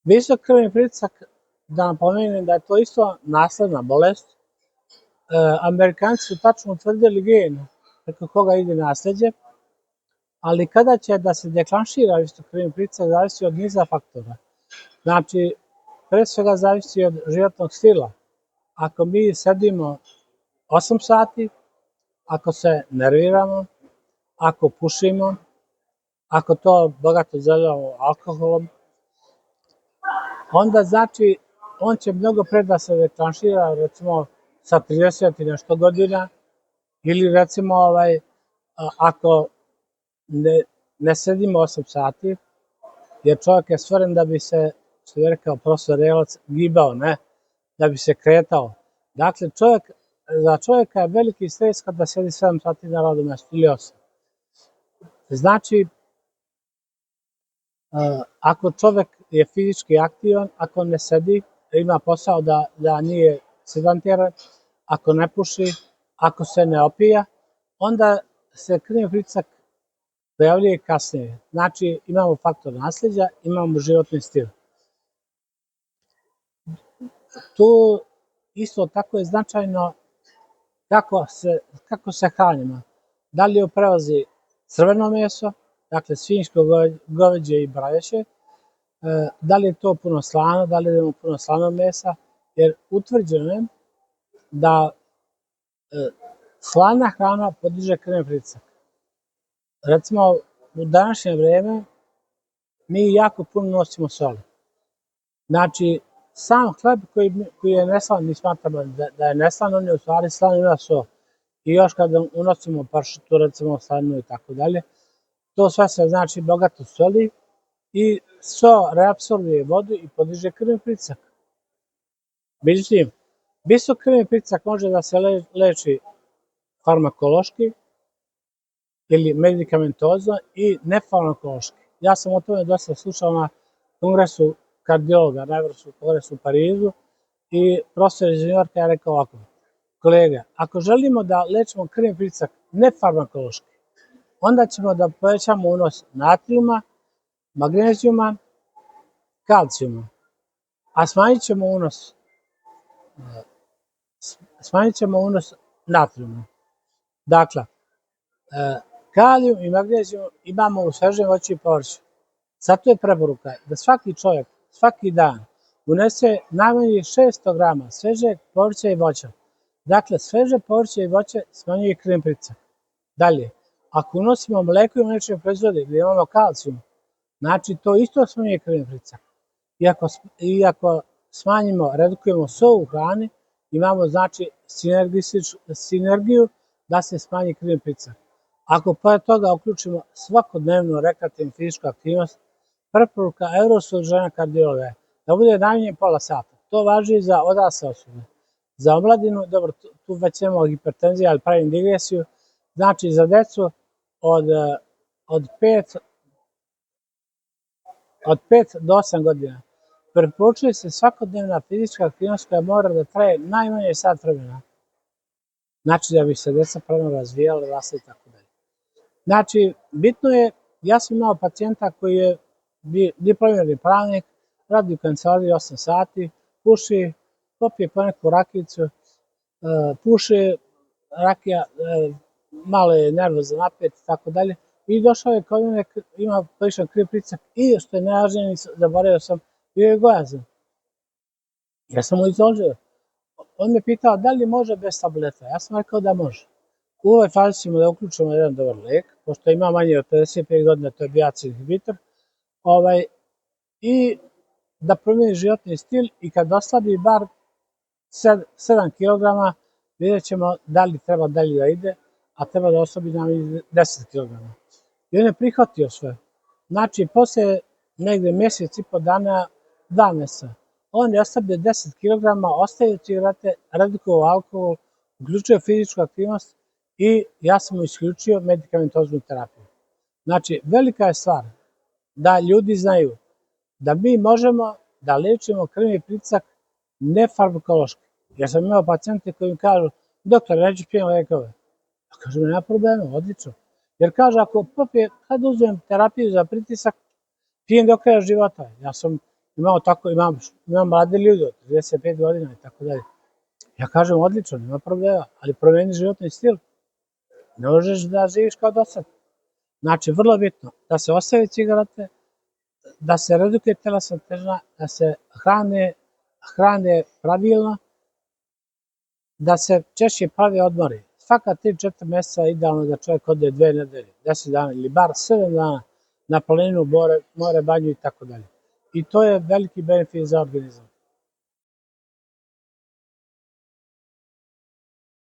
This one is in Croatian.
Visok krvni pritisak, da napomenem da je to isto nasledna bolest. Amerikanci su tačno utvrdili gen preko koga ide nasleđe, ali kada će da se deklanšira visok krvni pritisak zavisi od niza faktora. Znači, pre svega zavisi od životnog stila. Ako mi sedimo 8 sati, ako se nerviramo, ako pušimo, ako to bogato zaljevamo alkoholom, onda znači on će mnogo pre da se deklanšira, recimo sa 30 i nešto godina, ili recimo ako ne sedimo 8 sati, jer čovjek je stvoren da bi se, što je rekao profesor Relac, gibao, ne, da bi se kretao. Dakle, za čovjeka je veliki stres kada sedi 7 sati na radnom mjestu ili 8. Znači, ako čovjek je fizički aktivan, ako ne sedi, ima posao da nije sedentaran, ako ne puši, ako se ne opija, onda se krvni pritisak pojavljuje kasnije. Znači, imamo faktor nasljeđa, imamo životni stil. Tu isto tako je značajno kako se hranimo. Da li je prevazi crveno meso, dakle svinjsko, goveđe i brajeće, da li je to puno slano, da li imamo puno slanog mesa, jer utvrđeno je da slana hrana podiže krvni pritisak. Recimo, u današnje vreme mi jako puno nosimo soli. Znači, sam hleb koji je neslan, mi smatramo da je neslan, on je u stvari slan, ima so. I još kada unosimo pršutu, recimo slanu i tako dalje, to sve se znači bogato soli i so reapsorbuje vodu i podiže krvni pritisak. Međutim, visok krvni pritisak može da se leči farmakološki ili medikamentozno i nefarmakološki. Ja sam o tome dosta slušao na kongresu kardiologa, najvršnom kongresu u Parizu, i profesor iz Njujorka je rekao ovako: kolega, ako želimo da lečimo krvni pritisak nefarmakološki, onda ćemo da povećamo unos natrijuma, magnezijuma, kalcijuma, a smanjit ćemo unos natrijuma. Dakle, kalijum i magnezijum imamo u svežem voću i povrću. Zato je preporuka da svaki čovjek svaki dan unese najmanje 600 grama svežeg povrća i voća. Dakle, sveže povrće i voće smanjuje krvni pritisak. Dalje, ako unosimo mleko i mlečne proizvode gdje imamo kalcijum, znači to isto smanjuje krvni pritisak. I ako smanjimo, redukujemo so u hrani, imamo znači sinergiju da se smanji krvni pritisak. Ako pored toga uključimo svakodnevnu rekreativnu fizičku aktivnost, preporuka Eurosol žena kardiologa je da bude najmanje pola sata. To važi i za odrasle osobe. Za omladinu, dobro, tu već imamo hipertenziju, ali pravim digresiju, znači za decu od 5 do 8 godina. Preporučuje se svakodnevna fizička aktivnost koja mora da traje najmanje sat vremena. Znači da bi se deca pravno razvijala, rasla i tako dalje. Znači, bitno je, ja sam imao pacijenta koji je diplomirani pravnik, radi u kancelariji 8 sati, puši, popije poneku rakijicu, puši, rakija, malo je nervozan, napet i tako dalje, i došao je kod mene, ima povišen krvni pritisak i, što je najvažnije, zaboravio sam, bio je gojazan. Ja sam mu izložio. On me pitao da li može bez tableta. Ja sam rekao da može. U ovoj fazi ćemo da uključimo jedan dobar lek, pošto ima manje od 55 godina, to je bioacid inhibitor, i da promijeni životni stil, i kad oslabi bar 7 kg, vidjet ćemo da li treba dalje da ide, a treba da oslabi nam 10 kg. I on je prihvatio sve. Znači, posle negde mjesec i po dana, 2 mjeseca, on je oslabio 10 kg, ostavio cigarete, redukovao alkohol, uključio fizičku aktivnost i ja sam mu isključio medikamentoznu terapiju. Znači, velika je stvar da ljudi znaju da mi možemo da lečimo krvni pritisak nefarmakološki. Ja sam imao pacijente koji mi kažu: doktor, neću pijem lekove. A kažem, nema problema, odlično. Jer kaže, ako kad uzmem terapiju za pritisak, pijem do kraja života. imam mlade ljude od 35 godina i tako dalje. Ja kažem, odlično, nema problema, ali promeni životni stil. Ne možeš da živiš kao do sad. Znači, vrlo bitno da se ostavi cigarete, da se redukuje telesna težina, da se hrane pravilno, da se češće pravi odmori. Svaka 3-4 mjeseca je idealno da čovjek ode 2 nedelje, 10 dana ili bar 7 dana na planinu, more, banju i tako dalje. I to je veliki benefit za organizam.